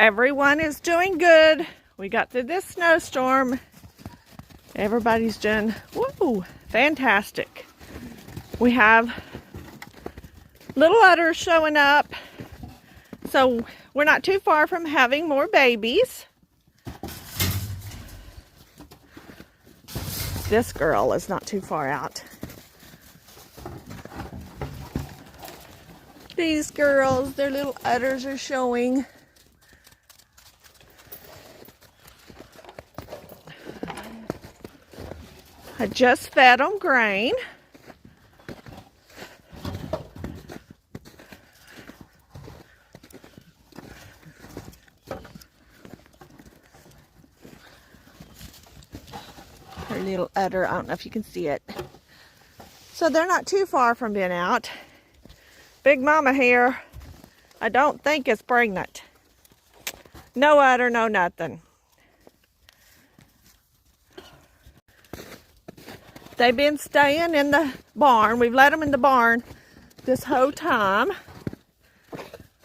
Everyone is doing good. We got through this snowstorm. Everybody's doing, woo, fantastic. We have little udders showing up. So we're not too far from having more babies. This girl is not too far out. These girls, their little udders are showing. I just fed them grain. Her little udder, I don't know if you can see it. So they're not too far from being out. Big Mama here, I don't think is pregnant. No udder, no nothing. They've been staying in the barn. We've let them in the barn this whole time.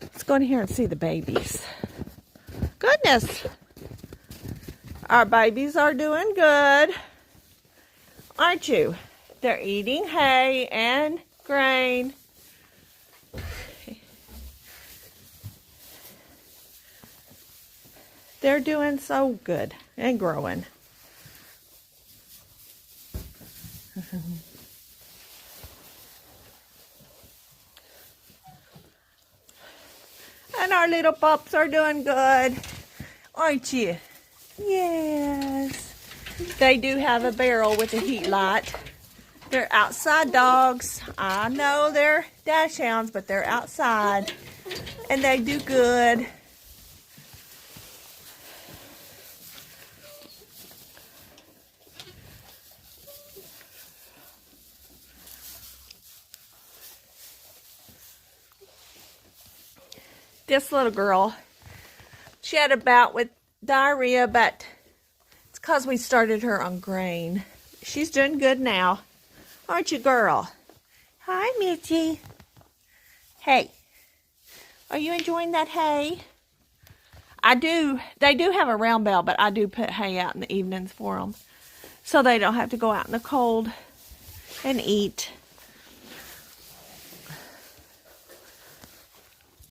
Let's go in here and see the babies. Goodness. Our babies are doing good. Aren't you? They're eating hay and grain. They're doing so good and growing. And our little pups are doing good, aren't you? Yes. They do have a barrel with a heat light. They're outside dogs. I know they're dachshunds, but they're outside. And they do good. This little girl, she had a bout with diarrhea, but it's because we started her on grain. She's doing good now. Aren't you, girl? Hi, Mitzi. Hey, are you enjoying that hay? They do have a round bale, but I do put hay out in the evenings for them so they don't have to go out in the cold and eat.